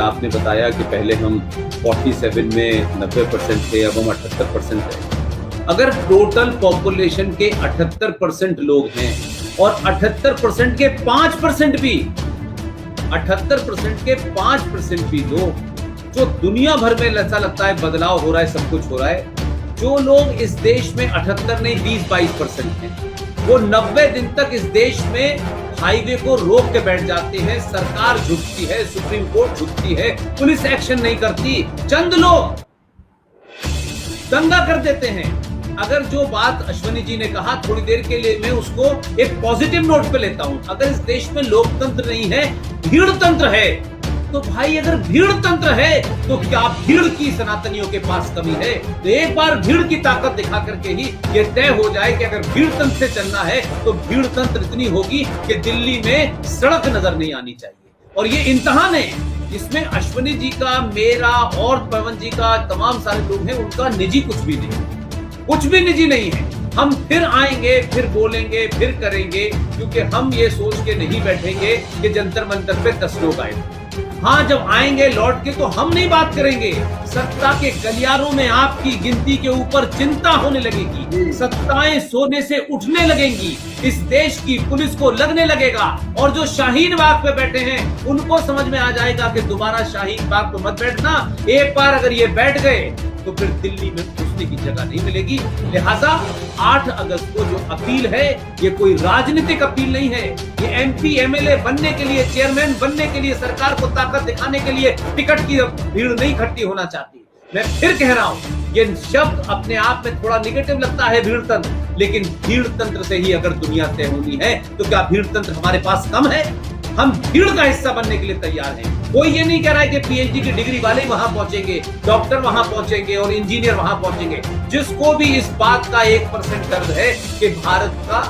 आपने बताया कि पहले हम 47 में 90% थे, अब हम 78% हैं। अगर टोटल पॉपुलेशन के 78% लोग हैं और 78% के 5% भी 78% के 5% भी लोग, जो दुनिया भर में ऐसा लगता है बदलाव हो रहा है, सब कुछ हो रहा है, जो लोग इस देश में 78 नहीं 20-22% हैं, वो 90 दिन तक इस देश में हाईवे को रोक के बैठ जाते हैं। सरकार झुकती है, सुप्रीम कोर्ट झुकती है, पुलिस एक्शन नहीं करती, चंद लोग दंगा कर देते हैं। अगर जो बात अश्वनी जी ने कहा, थोड़ी देर के लिए मैं उसको एक पॉजिटिव नोट पे लेता हूं। अगर इस देश में लोकतंत्र नहीं है, भीड़ तंत्र है, तो भाई अगर भीड़ तंत्र है तो क्या भीड़ की सनातनियों के पास कमी है? तो एक बार भीड़ की ताकत दिखा करके ही ये तय हो जाए कि अगर भीड़ तंत्र से चलना है तो भीड़ तंत्र इतनी होगी कि दिल्ली में सड़क नजर नहीं आनी चाहिए। और ये इम्तिहान है, इसमें अश्वनी जी का, मेरा और पवन जी का, तमाम सारे लोग हैं, उनका निजी कुछ भी नहीं, कुछ भी निजी नहीं है। हम फिर आएंगे, फिर बोलेंगे, फिर करेंगे, क्योंकि हम ये सोच के नहीं बैठेंगे कि जंतर मंतर पे 10 लोग आए। हाँ, जब आएंगे लौट के तो हम नहीं बात करेंगे। सत्ता के गलियारों में आपकी गिनती के ऊपर चिंता होने लगेगी, सत्ताएं सोने से उठने लगेंगी, इस देश की पुलिस को लगने लगेगा, और जो शाहीन बाग पे बैठे हैं उनको समझ में आ जाएगा कि दोबारा शाहीन बाग पे मत बैठना। एक बार अगर ये बैठ गए तो फिर दिल्ली में घुसने की जगह नहीं मिलेगी। लिहाजा 8 अगस्त को जो अपील है, ये कोई राजनीतिक अपील नहीं है, ये MP MLA बनने के लिए, चेयरमैन बनने के लिए, सरकार को ताकत दिखाने के लिए टिकट की भीड़ नहीं इकट्ठी होना चाहती। मैं फिर कह रहा हूं, ये शब्द अपने आप में थोड़ा निगेटिव लगता है, भीड़ तंत्र, लेकिन भीड़ तंत्र से ही अगर दुनिया तय होनी है तो क्या भीड़ तंत्र हमारे पास कम है? हम भीड़ का हिस्सा बनने के लिए तैयार हैं। कोई ये नहीं कह रहा है कि PhD की डिग्री वाले वहां पहुंचेंगे, डॉक्टर वहां पहुंचेंगे और इंजीनियर वहां पहुंचेंगे। जिसको भी इस बात का 1% दर्द है कि भारत का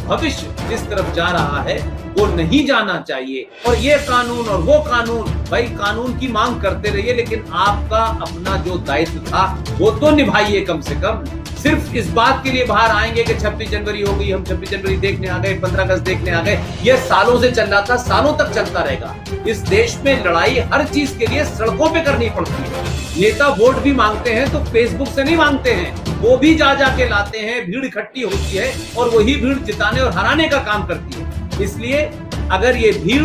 भविष्य जिस तरफ जा रहा है वो नहीं जाना चाहिए, और ये कानून और वो कानून, भाई कानून की मांग करते रहिए, लेकिन आपका अपना जो दायित्व था वो तो निभाइए कम से कम। सिर्फ इस बात के लिए बाहर आएंगे कि 26 जनवरी हो गई, हम 26 जनवरी देखने आ गए, 15 अगस्त देखने आ गए, ये सालों से चल रहा था, सालों तक चलता रहेगा। इस देश में लड़ाई हर चीज के लिए सड़कों पे करनी पड़ती है। नेता वोट भी मांगते हैं तो फेसबुक से नहीं मांगते हैं, वो भी जा के लाते हैं, भीड़ इकट्ठी होती है और वही भीड़ जिताने और हराने का काम करती है। इसलिए अगर ये भीड़,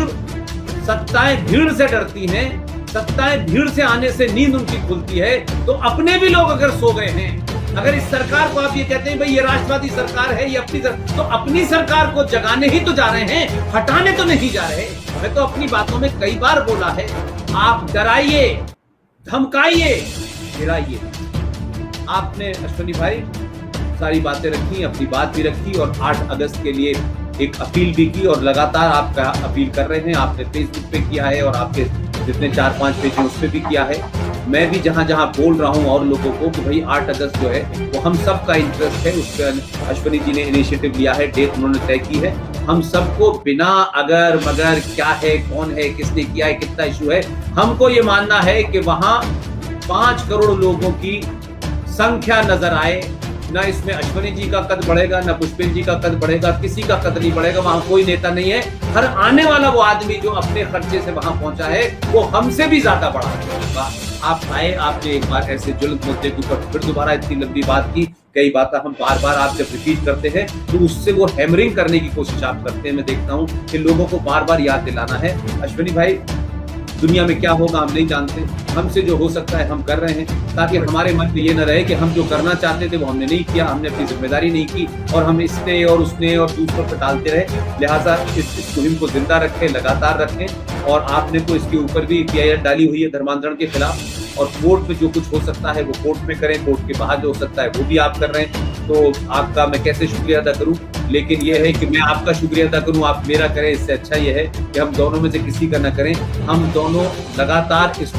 सत्ताएं भीड़ से डरती हैं, सत्ताएं भीड़ से आने से नींद उनकी खुलती है, तो अपने भी लोग अगर सो गए हैं, अगर इस सरकार को आप ये कहते हैं भाई ये राष्ट्रवादी सरकार है, ये अपनी तो अपनी सरकार को जगाने ही तो जा रहे हैं, हटाने तो नहीं जा रहे। मैं तो अपनी बातों में कई बार बोला है, आप डराइए, धमकाइए, गिराइए। आपने अश्वनी भाई सारी बातें रखी, अपनी बात भी रखी, और 8 अगस्त के लिए एक अपील भी की, और लगातार आपका अपील कर रहे हैं। आपने फेसबुक पे किया है और आपके जितने 4-5 पेज हैं उस पे भी किया है। मैं भी जहां जहां बोल रहा हूं और लोगों को कि भाई 8 अगस्त जो है वो हम सब का इंटरेस्ट है, उस पर अश्वनी जी ने इनिशिएटिव लिया है, डेट उन्होंने तय की है। हम सबको बिना अगर मगर क्या है, कौन है, किसने किया है, कितना इशू है, हमको ये मानना है कि वहां 5 करोड़ लोगों की संख्या नजर आए। ना इसमें अश्वनी जी का कद बढ़ेगा, ना पुष्पेंद्र जी का कद बढ़ेगा, किसी का कद नहीं बढ़ेगा। वहां कोई नेता नहीं है, हर आने वाला वो आदमी जो अपने खर्चे से वहां पहुंचा है वो हमसे भी ज्यादा बड़ा होगा। आप आए, आपने एक बार ऐसे ज्वलंत मुद्दे के ऊपर फिर दोबारा इतनी लंबी बात की, कई बातें हम बार बार आप जब रिपीट करते हैं तो उससे वो हैमरिंग करने की कोशिश आप करते हैं। मैं देखता हूं कि लोगों को बार बार याद दिलाना है। अश्वनी भाई, दुनिया में क्या होगा हम नहीं जानते, हमसे जो हो सकता है हम कर रहे हैं, ताकि हमारे मन में ये न रहे कि हम जो करना चाहते थे वो हमने नहीं किया, हमने अपनी जिम्मेदारी नहीं की, और हम इसने और उसने और दूसरों पर डालते रहे। लिहाजा इस मुहिम को जिंदा रखें, लगातार रखें, और आपने तो इसके ऊपर भी PIR डाली हुई है धर्मांतरण के खिलाफ, और कोर्ट में जो कुछ हो सकता है वो कोर्ट में करें, कोर्ट के बाहर जो हो सकता है वो भी आप कर रहे हैं। तो आपका मैं कैसे शुक्रिया अदा करूं, लेकिन यह है कि मैं आपका शुक्रिया अदा करूं, आप मेरा करें, इससे अच्छा यह है कि हम दोनों में से किसी का ना करें। हम दोनों लगातार इस